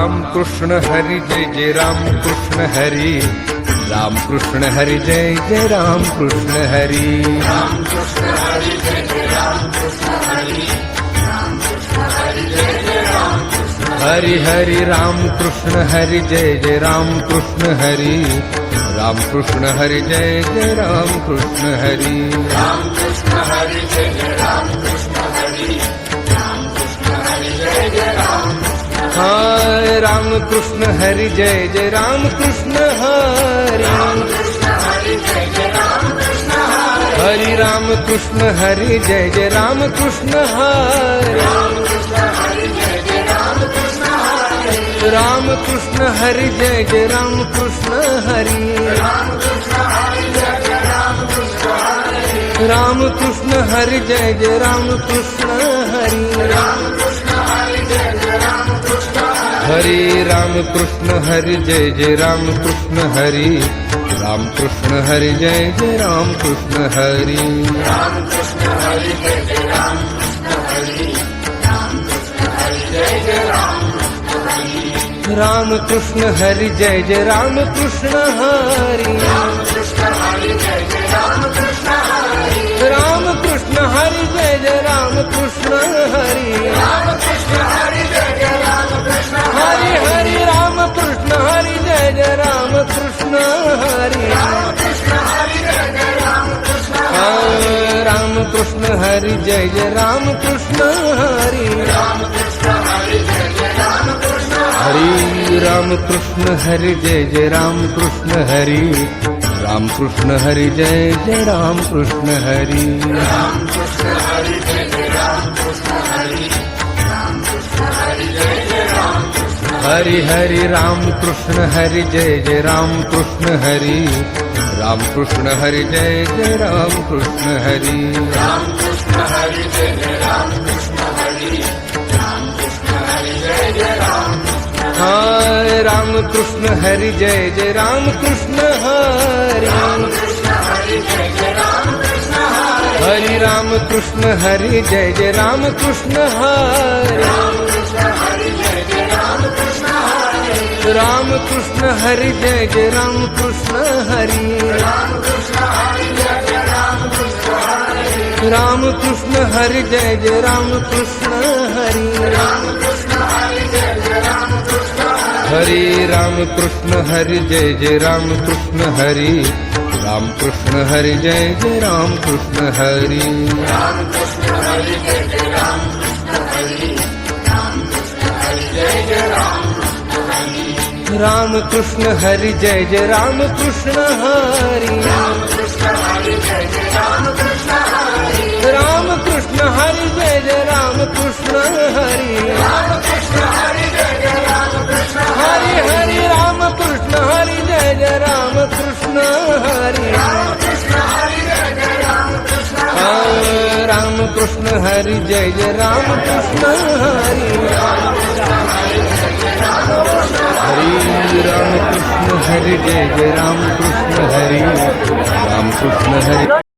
Ram Krishna Hari जय जय Ram Krishna Hari Ram Krishna Hari जय जय Ram Krishna Hari Ram Krishna Hari जय जय Ram Krishna Hari Ram Krishna Hari जय जय Ram Krishna Hari Hari Ram Krishna Hari जय जय Ram Krishna Hari Ram Krishna Hari जय जय Ram Krishna Hari Ram Krishna Hari जय जय Ram Krishna Hari Ram Krishna Hari जय जय Ram हाय Ram Krishna Hari जय जय Ram Krishna Hari Ram Krishna Hari जय जय Ram Krishna Hari Hari Ram Krishna Hari जय जय Ram Krishna Hari Ram Krishna Hari जय जय Ram Krishna Hari Ram Krishna Hari जय जय Ram Krishna Hari Ram Krishna Hari जय जय Ram Krishna Hari Ram Krishna Hari जय जय Ram Krishna Hari Ram Krishna Hari जय जय Ram Krishna Hari Ram Krishna Hari जय जय Ram Krishna Hari Ram Krishna Hari जय जय Ram Krishna Hari Ram Krishna Hari जय जय Ram Krishna Hari Ram Krishna Hari जय जय Ram Ram Krishna Hari जय जय Ram Krishna Hari Ram Krishna Hari जय जय Ram Krishna Hari Ram Krishna Hari जय जय Ram Krishna Hari Ram Krishna Hari जय जय Ram Krishna Hari Hari Ram Krishna Hari जय जय Ram Krishna Hari Ram Krishna Hari जय जय Ram Krishna Ram Krishna Hari जय जय Ram Krishna Hari Ram Krishna Hari जय जय Ram Krishna Hari Ram Krishna Hari जय जय Ram Krishna Hari Ram Krishna Hari जय जय Ram Krishna Hari Ram Krishna Hari जय जय Ram Krishna Hari Ram Krishna Hari जय जय Ram Krishna Hari Hari Ram Krishna Hari जय जय Ram Krishna Hari Ram Krishna Hari जय जय Ram Krishna Hari Ram Krishna Hari जय जय Ram Krishna Hari Ram Krishna Hari जय जय Ram हाय Ram Krishna Hari जय जय Ram Krishna Hari Ram Krishna Hari जय जय Ram Krishna Hari Hari Ram Krishna Hari जय जय Ram Krishna Hari Ram Krishna Hari जय जय Ram Krishna Hari Ram Krishna Hari जय जय Ram Krishna Hari Ram Krishna Hari जय जय Ram Krishna Hari Ram Krishna Hari जय जय Ram Krishna Hari Ram Krishna Hari जय जय Ram Krishna Hari Ram Krishna Hari जय जय Ram Krishna Hari Ram Krishna Hari जय जय Ram Krishna Hari Ram Krishna Hari जय जय Ram Krishna Hari Ram Krishna Hari जय जय Ram Ram Krishna Hari जय जय Ram Krishna Hari Ram Krishna Hari जय जय Ram Krishna Hari Ram Krishna Hari जय जय Ram Krishna Hari Ram Krishna Hari जय जय Ram Krishna Hari Hari Ram Krishna Hari जय जय Ram Krishna Hari Ram Krishna Hari जय जय Ram Krishna Ram Krishna Hari जय जय Ram Krishna Hari Hari Ram Krishna Hari जय जय Ram Krishna Hari Ram Krishna Hari